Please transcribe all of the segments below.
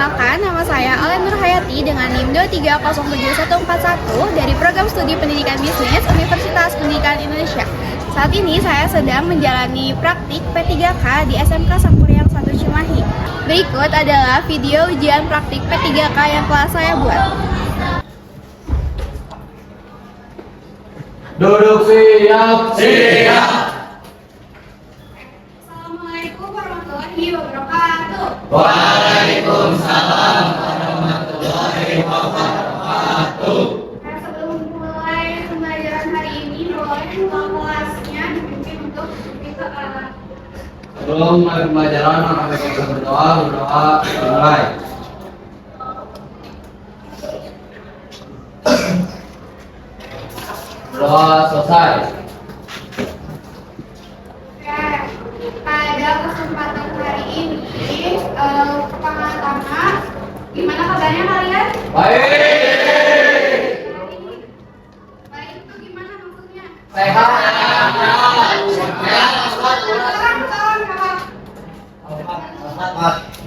Perkenalkan, nama saya Alen Nurhayati dengan NIM 2307141 dari Program Studi Pendidikan Bisnis Universitas Pendidikan Indonesia. Saat ini saya sedang menjalani praktik P3K di SMK Sampuriang 1 Cimahi. Berikut adalah video ujian praktik P3K yang telah saya buat. Duduk siap. Siap. Assalamualaikum warahmatullahi wabarakatuh. Waalaikumsalam warahmatullahi wabarakatuh. Sebelum mulai pembelajaran hari ini, boleh ketua kelasnya dipimpin untuk kita Sebelum mulai pembelajaran, maka kita berdoa dimulai. Berdoa selesai. Pada kesempatan hari ini, pertama-tama, gimana kabarnya kalian? Baik. Baik itu gimana maksudnya? Sehat.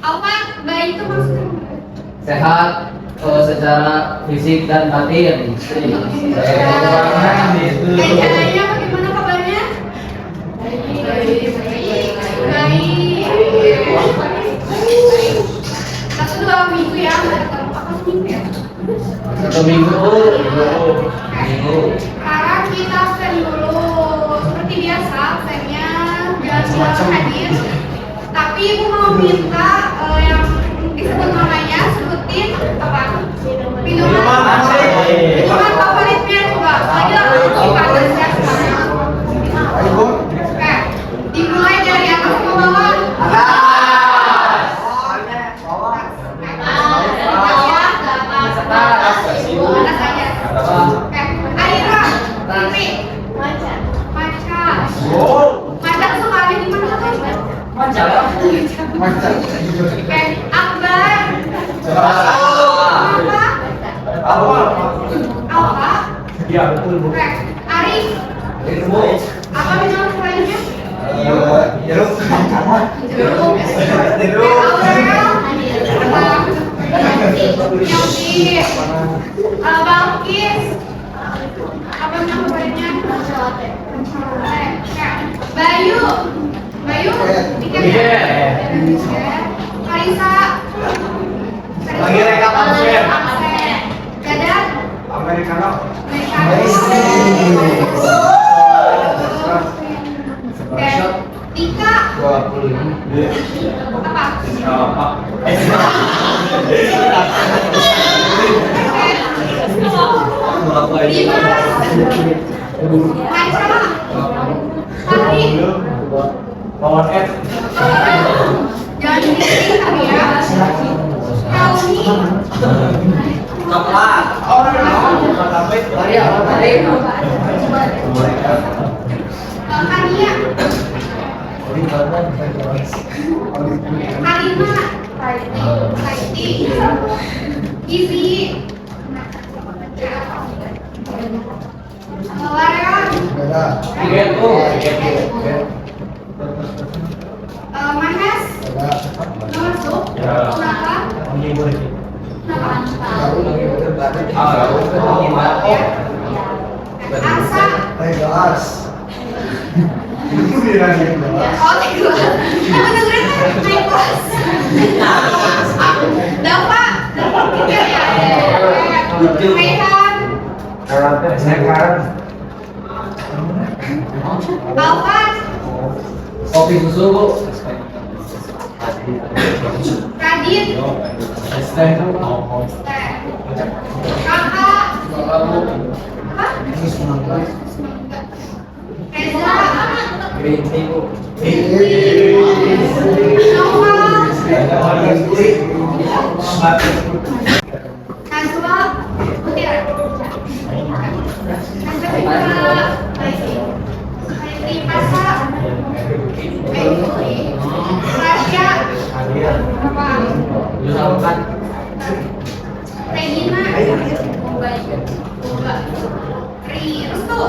Apa baik itu maksudnya? Sehat secara fisik dan batin. Caranya bagaimana kabarnya? Baik. Satu dua minggu ya, apa seminggu ya? Satu minggu. Sekarang kita absen dulu. Seperti biasa, absennya jangan hadir. Tapi ibu mau minta yang disebut namanya, sebutin apa? Minuman favoritnya coba. Lagi langsung panas ya sekarang. Oke, dimulai dari atas ke bawah. Panas aja. Oke, Aira, Fitri, Maca. Maca kesukaannya gimana tuh? Oke, Akbar. Alfa. Iya, betul, Bu. Oke, Arif. Apa minuman kesukaannya? Jeruk. Yogi, Balkis, apa namanya? Bayu, Kalisa, Lagi rekap absen. Dadan, Americano. Tika, 25. apa? Aisyah, Fahri, Lawan F. jangan dikit kali ya. Helmi, Coklat. Kania, Karina, Saiti, Gizi, Lareon, Mahes, Masuk, Naka, Asa, oh Teguh, aku dengerin naik kelas. Dava, Rehan, Alvan, Kopi susu, Bu. Radit, Kakak, apa? Reza, Green tea, Bu. Noah, Najwa, Putih, Pasa, Rasya, apa? Regina, Restu,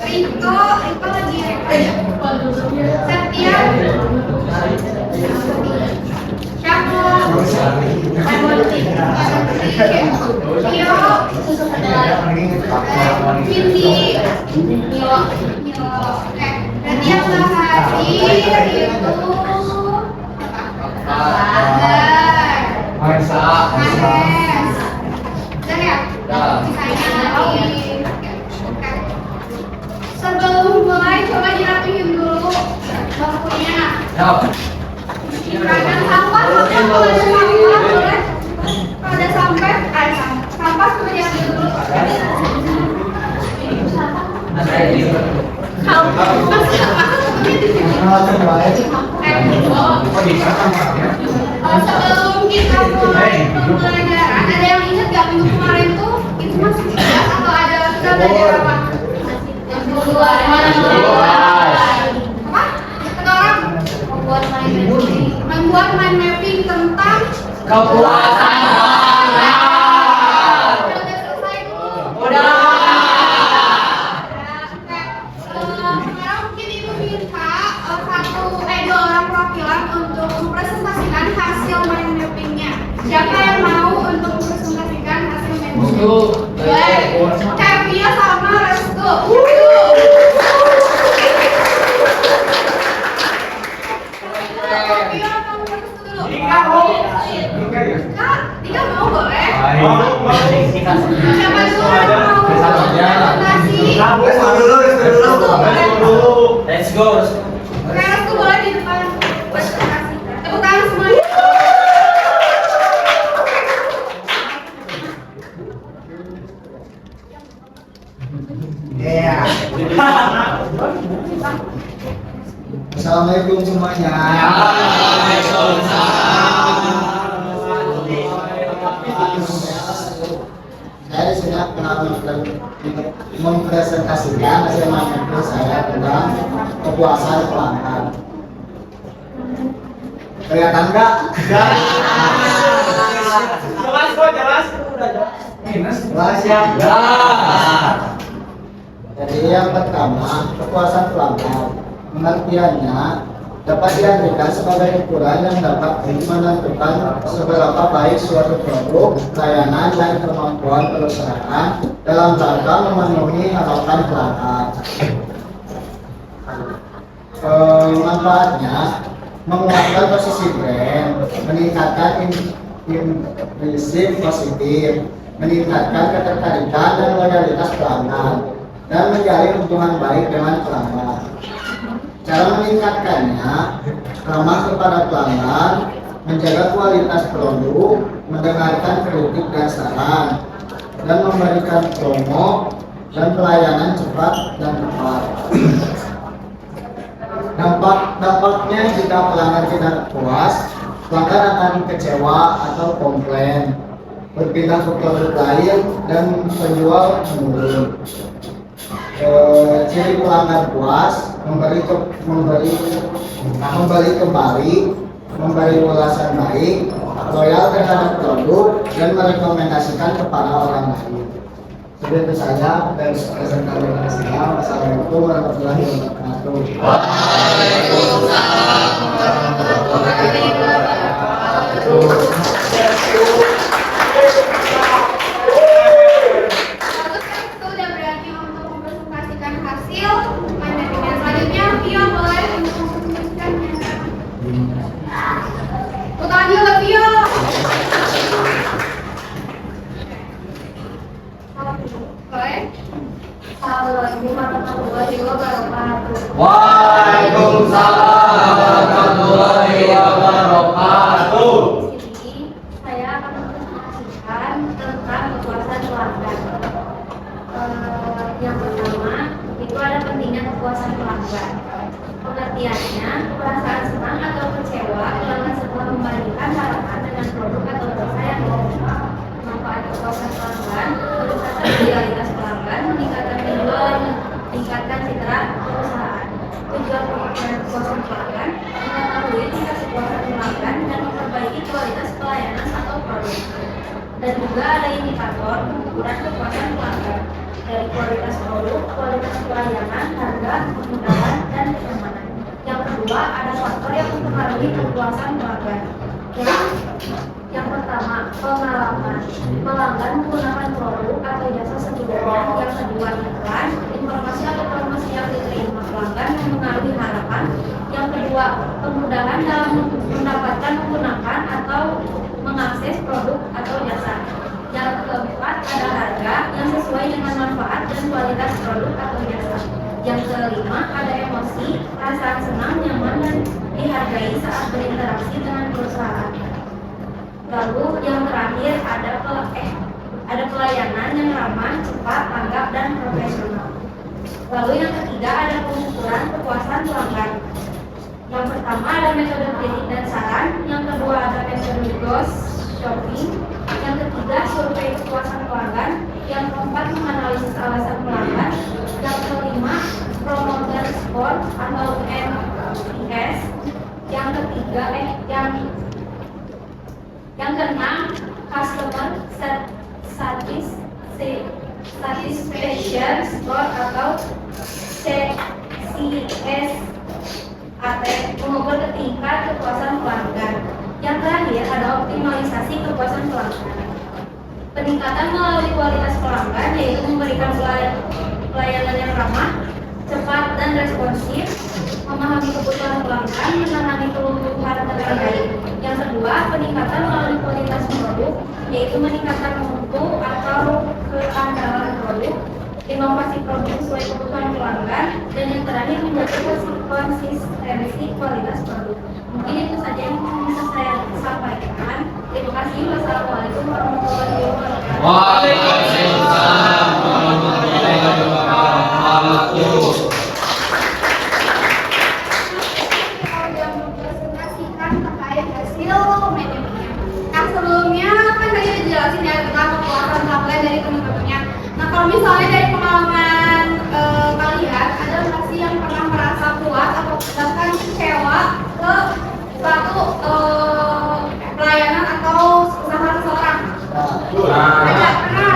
Riko lagi Septian, Tio, Cindy, Milo. Oke, berarti yang nggak hadir itu Maesa. Manes. Dan ya, Udah. sisanya lagi. Oke. Sebelum mulai, coba dirapihin dulu bangkunya. Siap. Silakan sampah, kalau ada sampah boleh. Kalau ada sampah coba diambil dulu. Sebelum kita mulai pembelajaran, ada yang ingat gak minggu kemarin tuh itu masih kelas atau ada kita belajar apa? Apa? Kata orang? Membuat mind mapping tentang Kekuatan tangan. Udah selesai tuh. Udah. Sekarang mungkin ibu minta dua orang perwakilan untuk mempresentasikan hasil mind mappingnya. Siapa yang mau untuk mempresentasikan hasil mind mapping? Untuk Kevia sama Restu. Kevia mau Restu dulu. Kak, Dika mau boleh? Siapa dulu yang mau presentasi? Let's go. Restu boleh di depan presentasi. Tepuk tangan semuanya. Iya. Assalamualaikum semuanya. Saya sudah mempresentasikan hasil matematika saya tentang kepuasan pelanggan. Kelihatan nggak? Jelas kok, jelas. Udah jelas. Jelas ya? Ya. Jadi yang pertama, kepuasan pelanggan. Pengertiannya dapat diartikan sebagai ukuran yang dapat menentukan seberapa baik suatu produk, layanan, dan kemampuan perusahaan dalam rangka memenuhi harapan pelanggan. Manfaatnya menguatkan posisi brand, meningkatkan impresi positif, meningkatkan ketertarikan dan loyalitas pelanggan, dan menjalin hubungan baik dengan pelanggan. Cara meningkatkannya, ramah kepada pelanggan, menjaga kualitas produk, mendengarkan kritik dan saran, dan memberikan promo dan pelayanan cepat dan tepat. Dampaknya jika pelanggan tidak puas, pelanggan akan kecewa atau komplain, berpindah ke produk lain, dan penjual menurun. Ciri pelanggan puas, memberi kembali, memberi ulasan baik, loyal terhadap produk, dan merekomendasikan kepada orang lain. Seperti itu saja dari presentasi saya. Wassalamualaikum warahmatullahi wabarakatuh. Waalaikumsalam warahmatullahi wabarakatuh. Sudah berarti untuk mempresentasikan hasil mind mappingnya. Selanjutnya Vio boleh untuk mempresentasikannya. Tangan juga Vio. Boleh? Assalamualaikum warahmatullahi wabarakatuh. Waalaikumsalam warahmatullahi wabarakatuh. Di sini saya akan mempresentasikan tentang kepuasan pelanggan. Yang pertama itu ada pentingnya kepuasan pelanggan. Pengertiannya, perasaan senang atau kecewa pelanggan setelah membandingkan harapan dengan produk atau jasa yang diterima. Manfaat kepuasan pelanggan, meningkatkan loyalitas pelanggan, meningkatkan penjualan, meningkatkan citra perusahaan. Tujuan pengertian kepuasan pelanggan, mengetahui tingkat kepuasan pelanggan dan memperbaiki kualitas pelayanan atau produk. Dan juga ada indikator ukuran kepuasan pelanggan dari kualitas produk, kualitas pelayanan, harga, kemudahan, dan kenyamanan. Yang kedua, ada faktor yang mempengaruhi kepuasan pelanggan. Yang pertama, pengalaman. Pelanggan yang kedua iklan, informasi atau promosi yang diterima pelanggan yang mengaruhi harapan. Yang kedua, kemudahan dalam mendapatkan, menggunakan atau mengakses produk atau jasa. Yang keempat, ada harga yang sesuai dengan manfaat dan kualitas produk atau jasa. Yang kelima, ada emosi, perasaan senang, nyaman, dan dihargai saat berinteraksi dengan perusahaan. Lalu yang terakhir ada pelayanan yang ramah, cepat, tanggap, dan profesional. Lalu yang ketiga ada pengukuran kepuasan pelanggan. Yang pertama ada metode kritik dan saran, yang kedua ada metode ghost shopping, yang ketiga survei kepuasan pelanggan, yang keempat menganalisis alasan pelanggan, yang kelima promoter score atau NPS, yang ketiga yang keenam customer satisfaction score atau CSAT, mengukur tingkat kepuasan pelanggan. Yang terakhir ada optimalisasi kepuasan pelanggan. Peningkatan melalui kualitas pelanggan yaitu memberikan pelayanan yang ramah, cepat dan responsif, memahami kebutuhan pelanggan, menangani kebutuhan terkait. Yang kedua, peningkatan melalui kualitas produk yaitu meningkatkan mutu atau keandalan produk, inovasi produk sesuai kebutuhan pelanggan, dan yang terakhir menjaga konsistensi kualitas produk. Mungkin itu saja yang bisa saya sampaikan. Terima kasih. Wassalamualaikum warahmatullahi wabarakatuh. Waalaikumsalam warahmatullahi wabarakatuh. Sudah mempresentasikan terkait hasil manajemen. Nah sebelumnya kan tadi udah jelasin ya tentang kepuasan pelanggan dari teman-temannya. Nah kalau misalnya dari pengalaman kalian, ada nggak sih yang pernah merasa puas atau bahkan kecewa ke suatu pelayanan atau usaha seseorang? Ada pernah?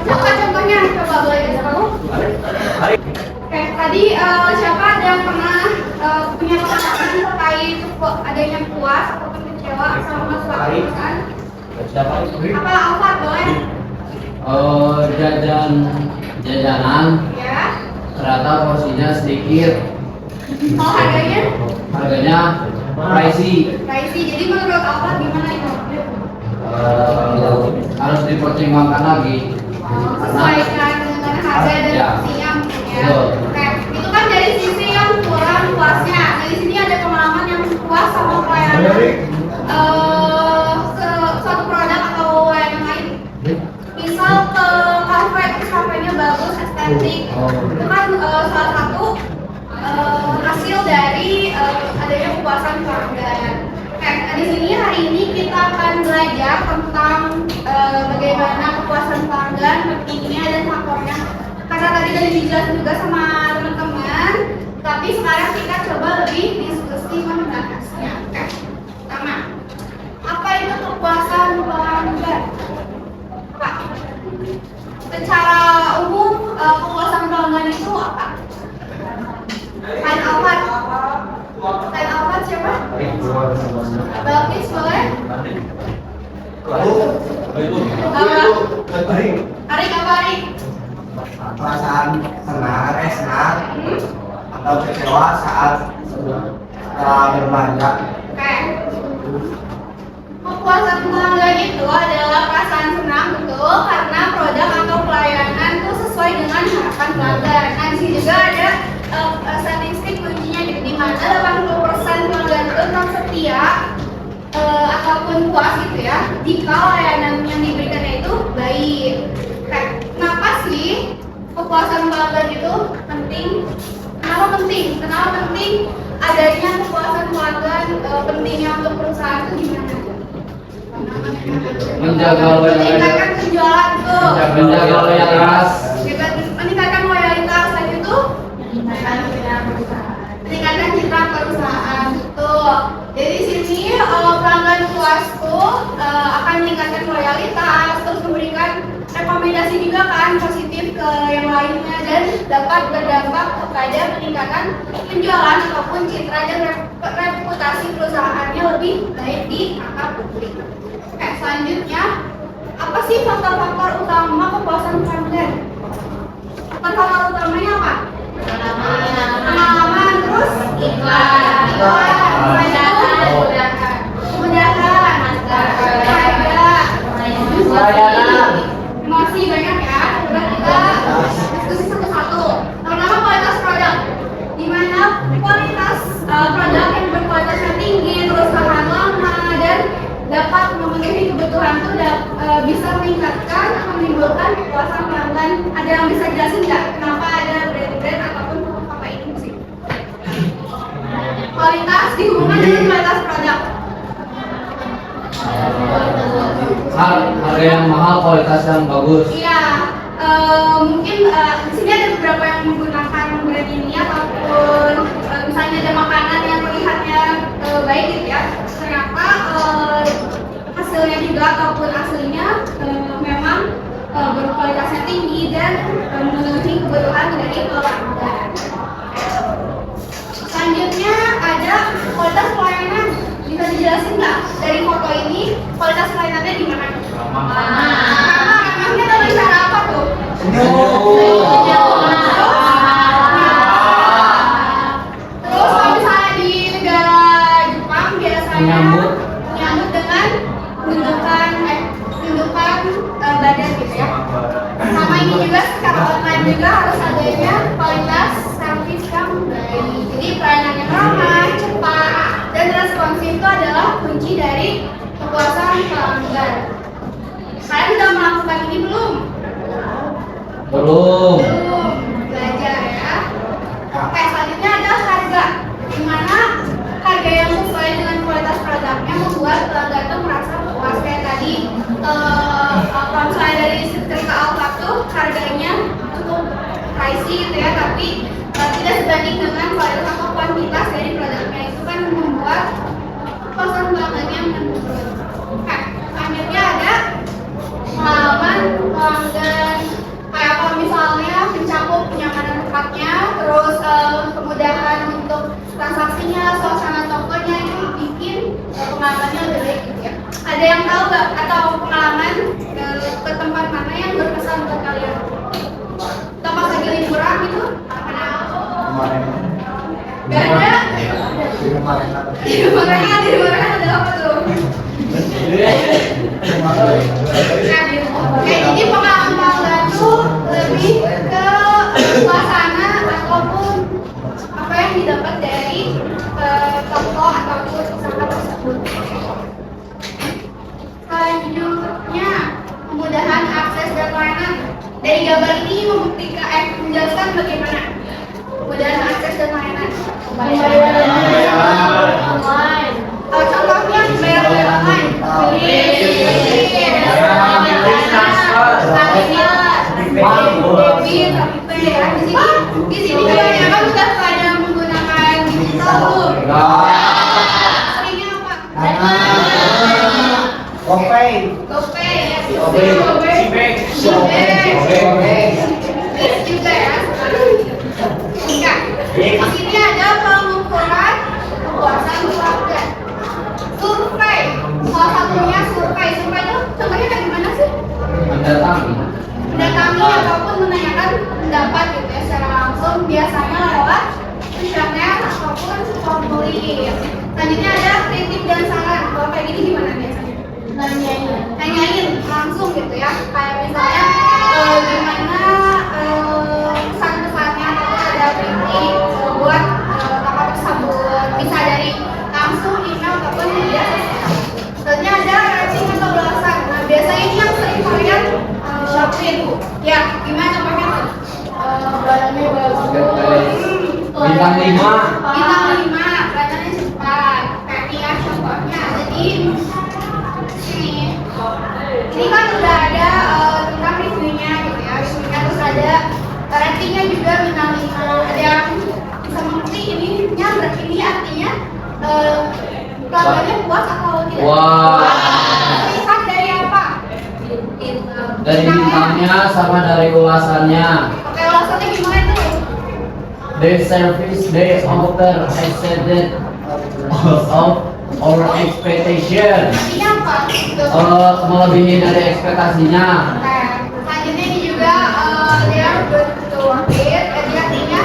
Siapa contohnya? Coba boleh kasih tahu? Oke, tadi siapa ada yang pernah punya pengalaman terkait adanya puas ataupun kecewa sama suatu perusahaan? Apa Alfat boleh? Jajanan Ya. ternyata porsinya sedikit, Kalau harganya? pricey, Jadi menurut Alfat gimana itu? harus dipertimbangkan lagi. Sesuaikan dengan harga dan Ya. porsinya mungkin ya. Betul. Oke, itu kan dari sisi yang kurang puasnya. Dari sini ada pengalaman yang puas sama pelayanan suatu produk atau layanan lain. Misal ke kafe, terus kafenya bagus, estetik. Itu kan salah satu hasil dari adanya kepuasan pelanggan. Oke, nah di sini hari ini kita akan belajar tentang bagaimana kepuasan pelanggan, pentingnya dan faktornya. Karena tadi udah dijelasin juga sama teman-teman, tapi sekarang kita coba lebih diskusi membahasnya. Oke, pertama, apa itu kepuasan pelanggan? Pak, secara umum kepuasan pelanggan itu apa? Kain Alfat siapa? Balkis boleh? Arik apa Arik? Perasaan senang atau kecewa saat setelah berbelanja. Oke. Kepuasan pelanggan itu adalah perasaan senang betul karena produk atau pelayanan itu sesuai dengan harapan pelanggan. Nah, di sini juga ada statistik kuncinya di mana 80% pelanggan itu tetap setia ataupun puas gitu ya jika layanan yang diberikannya itu baik. Kenapa sih kepuasan pelanggan itu penting? Kenapa penting adanya kepuasan pelanggan? Pentingnya untuk perusahaan itu gimana? Menjaga Meningkatkan penjualan tuh. menjaga loyalitas. Meningkatkan loyalitas lagi itu meningkatkan citra perusahaan tuh. Jadi di sini pelanggan puas tuh akan meningkatkan loyalitas, terus memberikan rekomendasi juga kan positif ke yang lainnya dan dapat berdampak kepada peningkatan penjualan ataupun citra dan reputasi perusahaannya lebih baik di mata publik. Oke, selanjutnya apa Apa sih faktor-faktor utama kepuasan pelanggan? Faktor utamanya apa? Pengalaman, terus iklan, kemudahan, harga, masih banyak ya. Coba kita diskusi satu-satu. Pertama, kualitas produk. Di mana kualitas produk yang berkualitasnya tinggi, terus tahan lama dan dapat memenuhi kebutuhan itu bisa meningkatkan atau menimbulkan kepuasan pelanggan. Ada yang bisa jelasin nggak kenapa ada brand-brand ataupun apa ini sih? Kualitas dihubungkan dengan kualitas produk. Harga yang mahal, kualitas yang bagus. Iya, mungkin di sini ada beberapa yang menggunakan brand ini ataupun misalnya ada makanan yang terlihatnya baik gitu ya. Ternyata hasilnya juga ataupun aslinya memang berkualitasnya tinggi dan memenuhi kebutuhan dari pelanggan. Selanjutnya ada kualitas pelayanan. Bisa dijelasin nggak dari foto ini kualitas pelayanannya gimana? Emangnya dari cara apa tuh? Terus kalau misalnya di negara Jepang biasanya menyambut dengan menunjukkan badan gitu ya. Sama ini juga secara online juga harus adanya kualitas servis yang baik. Jadi pelayanan yang ramah, cepat, dan responsif itu adalah kunci dari kepuasan pelanggan. Kalian sudah melakukan ini belum? Belum. Belum. Belajar ya. Oke, selanjutnya ada harga. Di mana harga yang sesuai dengan kualitas produknya membuat pelanggan itu merasa puas. Kayak tadi, kalau misalnya dari cerita Alfa tuh harganya cukup pricey gitu ya, tapi tidak sebanding dengan kualitas atau kuantitas dari produknya. Itu kan membuat kepuasan pelanggannya menurun. Oke, selanjutnya ada pengalaman pelanggan. Kayak kalau misalnya mencakup kenyamanan tempatnya, terus kemudahan untuk transaksinya, suasana tokonya itu bikin pengalamannya lebih baik gitu ya. Ada yang tahu nggak atau pengalaman ke tempat mana yang berkesan buat kalian? Tempat lagi liburan gitu? Gak ada? Di rumah ada apa tuh? Oke, jadi pengalaman pelanggan tuh lebih ke suasana ataupun apa yang didapat dari toko ataupun usaha tersebut. Selanjutnya, kemudahan akses dan layanan. Dari gambar ini membuktikan menjelaskan bagaimana kemudahan akses dan layanan. Online. Contohnya bayar online. Di sini kebanyakan sudah pada menggunakan digital. Seringnya apa? GoPay. GoPay ya. Cibek. Juga ya. Enggak. Di sini ada pengukuran kepuasan pelanggan. Survei. Salah satunya survei. Survei itu contohnya kayak gimana sih? Mendatangi ataupun menanyakan pendapat gitu ya secara langsung, biasanya lewat internet ataupun formulir. Selanjutnya ada kritik dan saran. Kalau kayak gini gimana biasanya? Nanyain langsung gitu ya. Kayak misalnya gimana pesan-pesannya ataupun ada kritik buat apa tersebut. Bisa dari langsung email ataupun media sosial. Selanjutnya ada rating atau balasan. Nah, biasanya ini yang sering kalian shopping. Ya, gimana contohnya? Barangnya bagus. Bintang 5. Bintang 5, pelayanannya cepat. Kayak ya contohnya ada di sini. Ini kan udah ada tentang reviewnya gitu ya. Reviewnya terus ada ratingnya juga bintang 5. Ada yang bisa mengerti ini artinya pelanggannya puas atau tidak? Wah. Lihat dari apa? Dari bintangnya sama dari ulasannya. Oke, ulasannya gimana tuh? The service they offer exceeded of Over expectation. Artinya apa? Gitu. Melebihi dari ekspektasinya. Nah, selanjutnya ini juga they are good to work with. Jadi artinya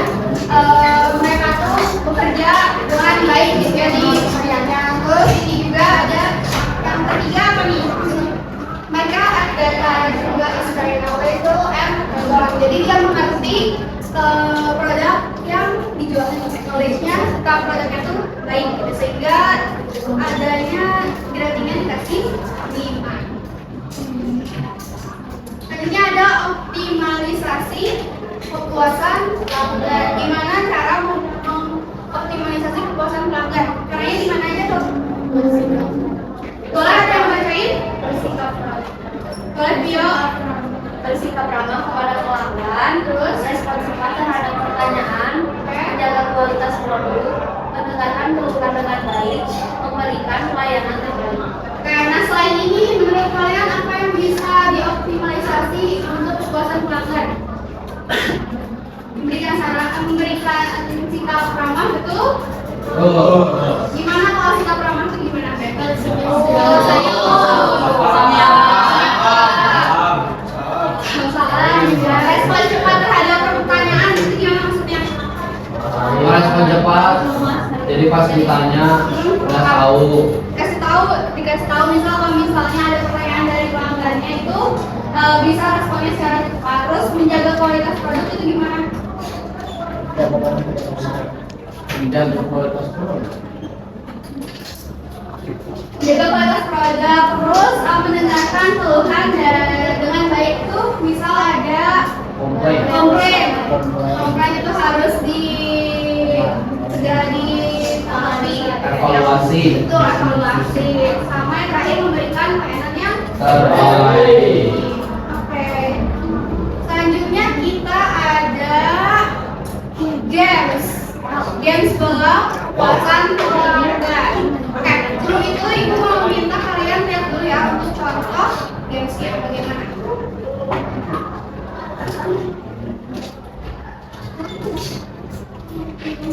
mereka tuh bekerja dengan baik gitu ya di pekerjaannya. Terus ini juga ada yang ketiga apa nih? Mereka ada juga is very knowledgeable and jadi dia mengerti produk yang dijual, knowledge-nya serta produknya tuh baik gitu. Sehingga adanya ratingnya dikasih 5. Selanjutnya ada optimalisasi kepuasan pelanggan. Gimana cara mengoptimalisasi kepuasan pelanggan? Caranya gimana aja tuh? Boleh ada yang bacain? Boleh Bio? Bersikap ramah kepada pelanggan, terus respon cepat terhadap pertanyaan, menjaga kualitas produk, mendengarkan keluhan dengan baik, memberikan pelayanan terbaik. Karena selain ini, menurut kalian apa yang bisa dioptimalisasi untuk kepuasan pelanggan? Memberikan sikap ramah, betul? Gimana kalau sikap ramah itu gimana? Respon cepat terhadap pertanyaan itu gimana maksudnya? Respon cepat. Jadi pas ditanya udah tahu. Dikasih tahu misalnya ada pertanyaan dari pelanggannya itu bisa responnya secara cepat. Terus menjaga kualitas produk itu gimana? Menjaga kualitas produk. Jaga kualitas produk, terus mendengarkan keluhan dengan baik itu misal ada komplain itu harus segera ditangani, Evaluasi. itu evaluasi. Sama yang terakhir memberikan pelayanan yang Terbaik. Oke. Selanjutnya kita ada games kepuasan pelanggan. Oke, sebelum itu ibu mau minta kalian lihat dulu ya untuk contoh gamesnya bagaimana.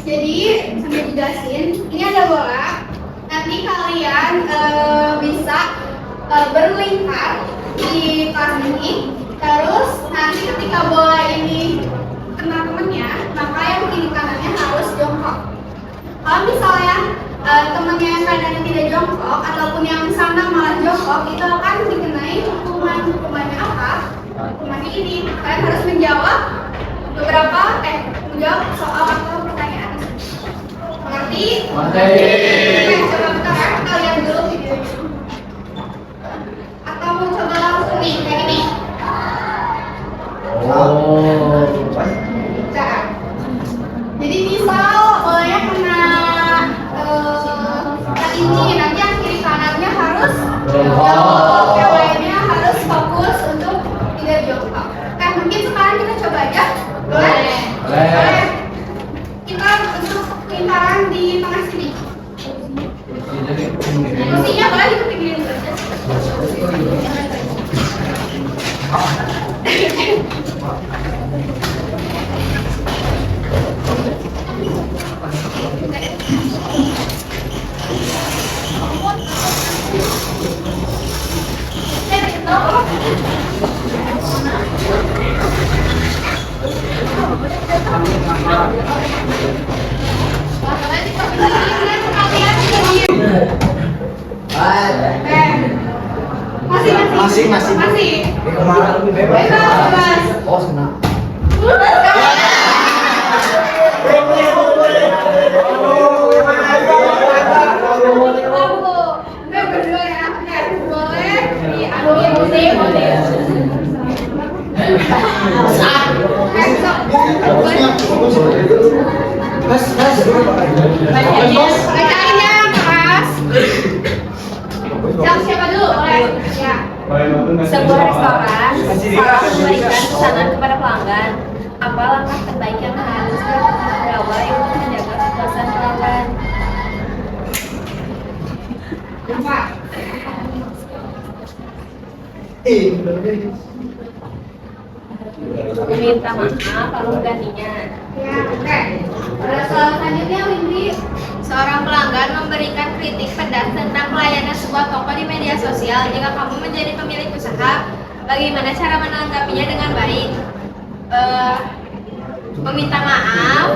Jadi sambil dijelasin, ini ada bola. Nanti kalian bisa berlingkar di kelas ini. Terus nanti ketika bola ini kena temennya, maka yang kiri kanannya harus jongkok. Kalau misalnya temennya yang kanannya tidak jongkok ataupun yang sana malah jongkok, itu akan dikenai hukumannya apa? Hukumannya ini. Kalian harus menjawab menjawab soal atau pertanyaan. Mengerti? Oke, coba kita lihat dulu videonya. Atau mau coba langsung nih kayak gini. Jadi misal bolanya kena inci, nanti yang kiri kanannya harus jongkok, yang lainnya harus fokus untuk tidak jongkok. Mungkin sekarang kita coba aja. Boleh? Boleh. Kita untuk lingkaran di tengah sini. Kursinya boleh dipinggirin dulu aja. Masih. Kemarin lebih bebas. Bebas. Oh, senang. Berdua ya, boleh boleh. Bacainnya keras. Siapa dulu? Boleh. Ya. Sebuah restoran salah memberikan pesanan kepada pelanggan. Apa langkah terbaik yang harus dilakukan pegawai untuk menjaga kepuasan pelanggan? Empat. Meminta maaf kalau menggantinya. Ya, oke. Selanjutnya Windy. Seorang pelanggan memberikan kritik pedas tentang pelayanan sebuah toko di media sosial. Jika kamu menjadi pemilik usaha, bagaimana cara menanggapinya dengan baik? Meminta maaf,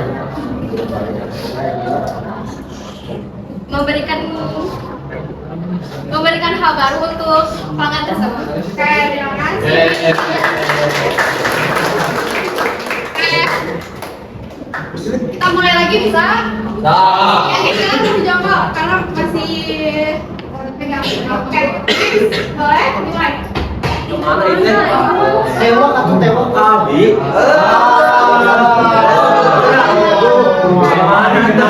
memberikan hal baru untuk pelanggan tersebut. Oke, terima kasih. Oke. Kita mulai lagi bisa? Yang ini kan masih jongkok karena masih pegang. Oke, boleh mulai. Mana ini? Tewak atau tewak? Abi. Mana kita?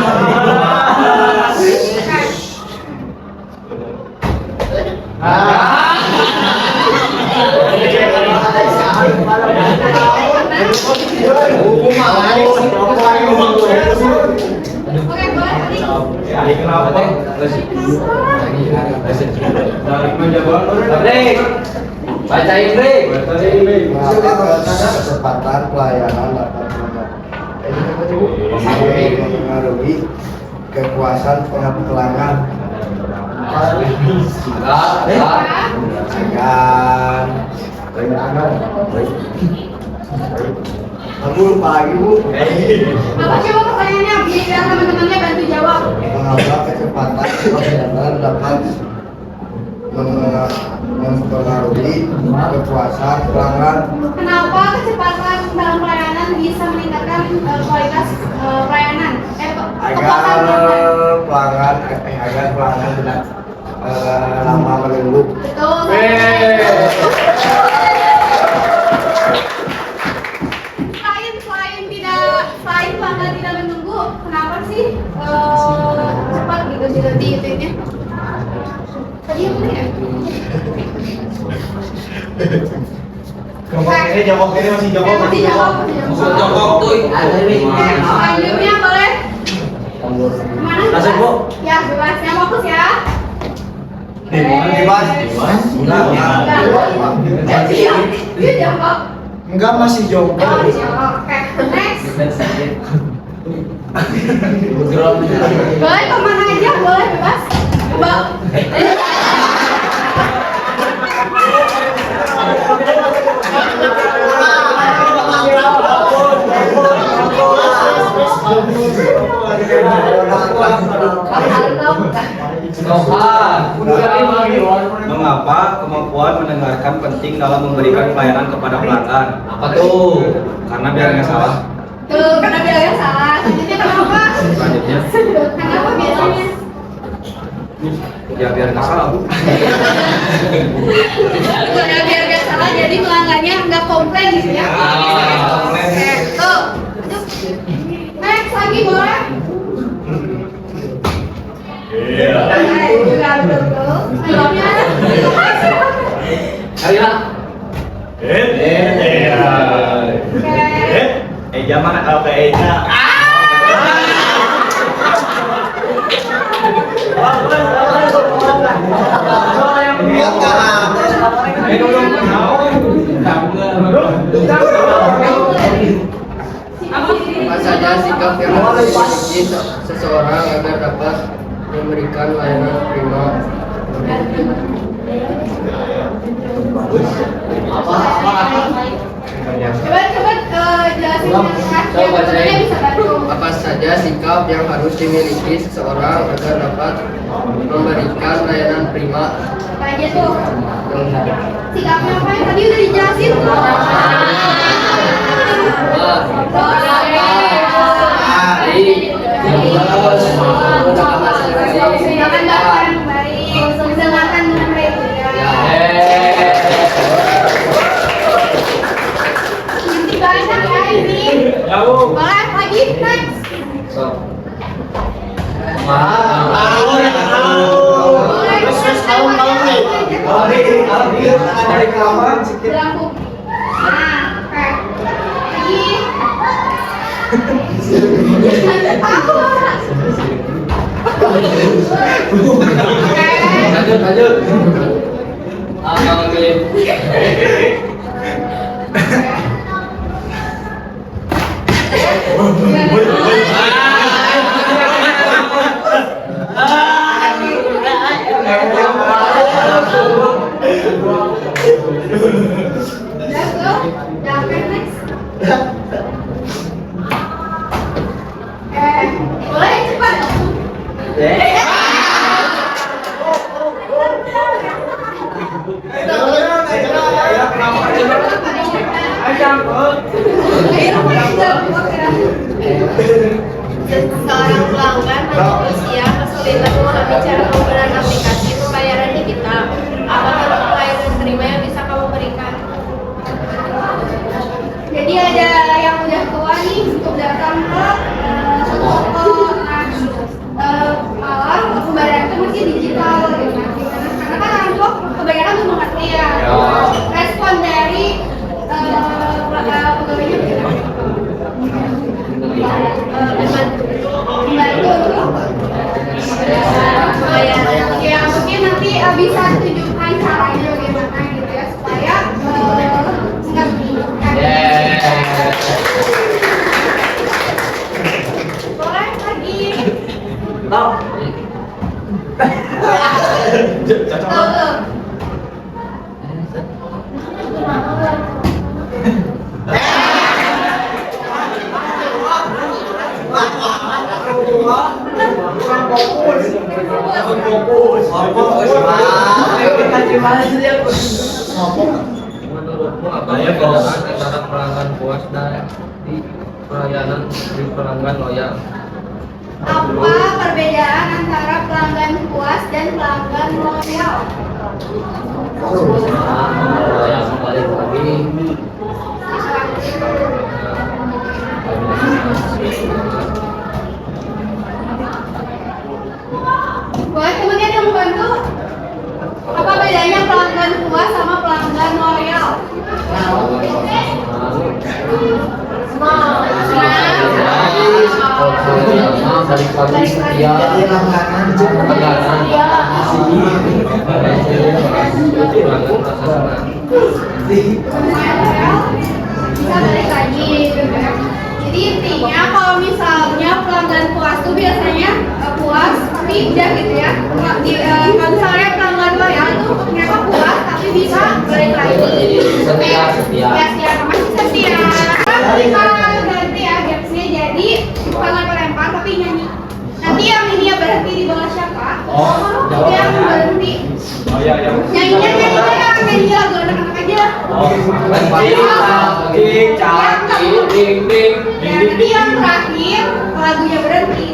Oke, boleh tadi. Bacain, Bre. Kecepatan pelayanan dapat mempengaruhi kekuasaan pelanggan Kamu lupa lagi bu. Apa coba pertanyaannya biar teman-temannya bantu jawab. Mengapa kecepatan pelayanan dapat mempengaruhi kekuasaan pelanggan? Kenapa kecepatan dalam pelayanan bisa meningkatkan kualitas pelayanan? Agar pelanggan tidak lama menunggu. Betul. Selain pelanggan tidak menunggu, kenapa sih cepat gitu di itunya? Tadi apa ya? Jawab ini masih jawab. Masih jawab. Jongkok tuh. Selanjutnya boleh. Mana? Langsung, Bu. Ya, bebas. Yang fokus ya. Bebas. Dia jawab. Enggak, masih jauh. Oh, dijawab. Oke, next. Boleh kemana aja, boleh bebas. Mbak. Mengapa kemampuan mendengarkan penting dalam memberikan pelayanan kepada pelanggan? Apa tuh? Karena biar nggak salah. Tuh, karena bilangnya salah. Selanjutnya kenapa? Selanjutnya, Kenapa biasanya? ya biar nggak salah bu. Karena biar gak salah, jadi pelanggannya nggak komplain gitu ya. Oke, tuh. Next lagi boleh? Iya, betul. Selanjutnya, Ayo. oke. Zaman kalau ke Eja. Apa saja sikap yang harus dimiliki seseorang agar dapat memberikan layanan prima? Coba jelasin yang keras. Yang temennya bisa bantu. Apa saja sikap yang harus dimiliki seseorang agar dapat memberikan layanan prima? Apa aja tuh? Sikapnya apa yang tadi udah dijelasin tuh. Silakan bahkan yang baik, dengarkan dengan baik juga. Nanti banyak ya ini. Boleh lagi next. Boleh. Berlaku. Nah, oke. Lagi. Aku. Lanjut. Abang Udah next. Boleh cepat. Seorang pelanggan mengeluh usia kesulitan memahami cara penggunaan aplikasi pembayaran digital. Apa bentuk pelayanan terima yang bisa kamu berikan? Jadi ada yang udah tua nih untuk datang ke toko, malah pembayaran itu mesti digital gitu. Karena kan orang tua kebanyakan belum mengerti ya. Respon dari pegawainya bagaimana? Membantu untuk ya mungkin nanti bisa tunjukkan caranya bagaimana gitu ya supaya ngerti. Boleh lagi. Tahu. Menurutmu apa perbedaan antara pelanggan puas dan pelayanan di pelanggan loyal? Apa perbedaan antara pelanggan puas dan pelanggan loyal? Yang balik lagi. Boleh kemudian yang membantu? Apa bedanya pelanggan puas sama pelanggan loyal? Balik lagi setia. Bisa balik lagi gitu ya. Jadi intinya kalau misalnya pelanggan puas tuh biasanya puas tapi udah gitu ya. Kalau misalnya pelanggan loyal tuh mereka puas tapi bisa balik lagi. Setia. Ya masih setia. Kita ganti ya gapsnya jadi pelanggan pelempar tapi nyanyi. Nanti yang ini ya berhenti di bawah siapa? Yang berhenti. Nyanyinya nyanyi lagu anak-anak aja. Nanti yang terakhir lagunya berhenti.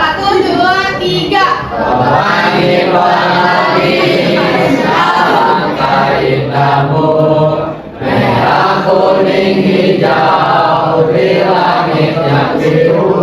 Satu, dua, tiga. Merah, kuning, hijau di langit yang biru.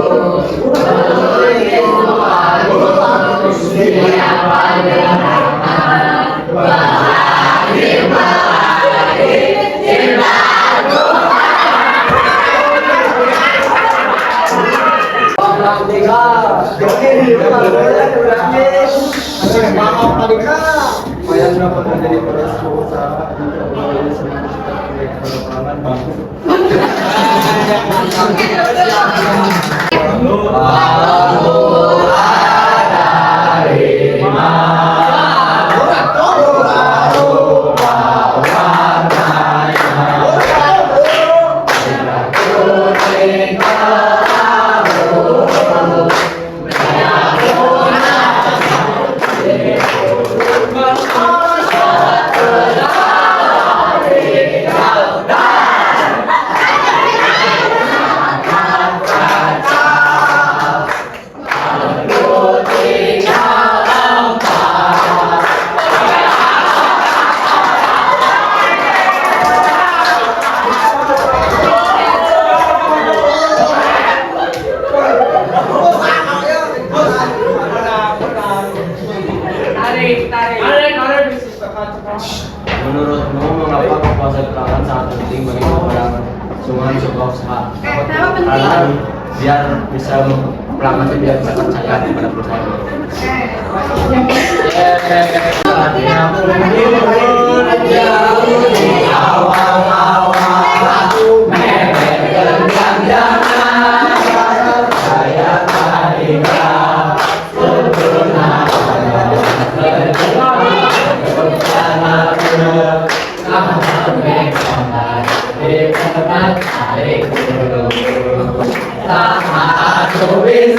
Menurutmu mengapa kepuasan pelanggan sangat penting bagi pemerangan sebuah usaha? Kenapa penting? Karena biar bisa pelanggan itu biar bisa percaya kepada perusahaan. Di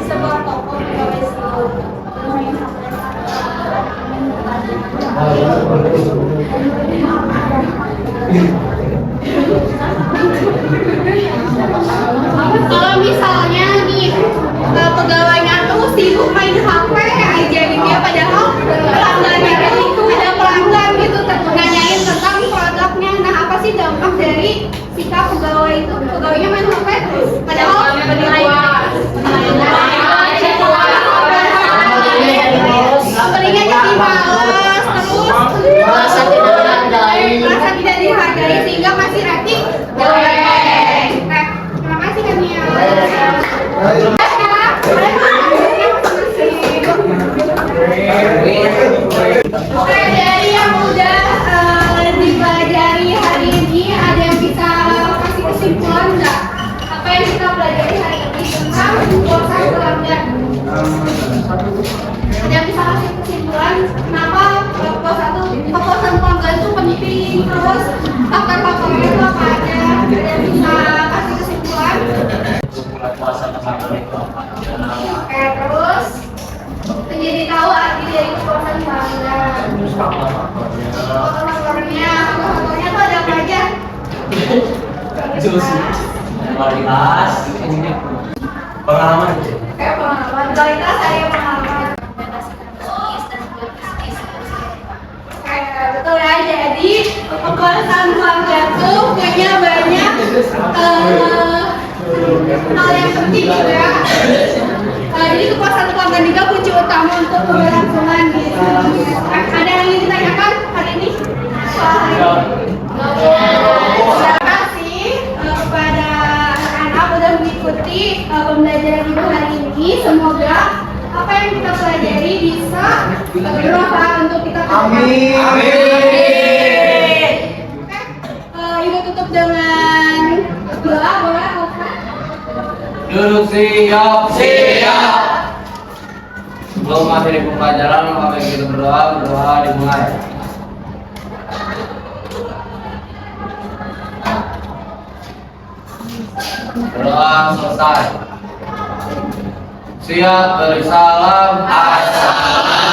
sebuah toko pegawai seluruh Kalau misalnya nih pegawainya tuh sibuk main HP aja gitu ya, padahal pelanggannya itu ada pelanggan gitu nanyain tentang produknya. Nah, apa sih dampak dari sikap pegawai itu? Pegawainya main HP terus, padahal pembelinya jadi males terus merasa tidak dihargai sehingga masih rating jelek. Terima kasih Kania. Oke, dari yang udah dipelajari hari ini, ada yang bisa kasih kesimpulan nggak? Apa yang kita pelajari hari ini tentang puasa pelanggan? Ada yang bisa kasih kesimpulan kenapa kepuasan pelanggan itu penting, terus faktor-faktornya itu apa aja? Ada yang bisa kasih kesimpulan? Oke, terus menjadi tahu arti dari kepuasan pelanggan. Faktor-faktornya tuh ada apa aja? Kualitas, pengalaman. Kayak pengalaman, kualitas ada pengalaman. Betul ya, jadi kepuasan pelanggan tuh punya banyak hal yang penting juga. Jadi kepuasan pelanggan juga kunci utama untuk keberlangsungan gitu. Ada yang ingin ditanyakan hari ini? Terima kasih kepada anak-anak udah mengikuti pembelajaran ibu hari ini. Semoga apa yang kita pelajari bisa bermanfaat untuk kita. Amin. Ibu tutup dengan doa, boleh Alfa? Duduk siap. Sebelum materi pembelajaran, maka kita berdoa dimulai. Berdoa selesai. Siap beri salam. Assalamualaikum.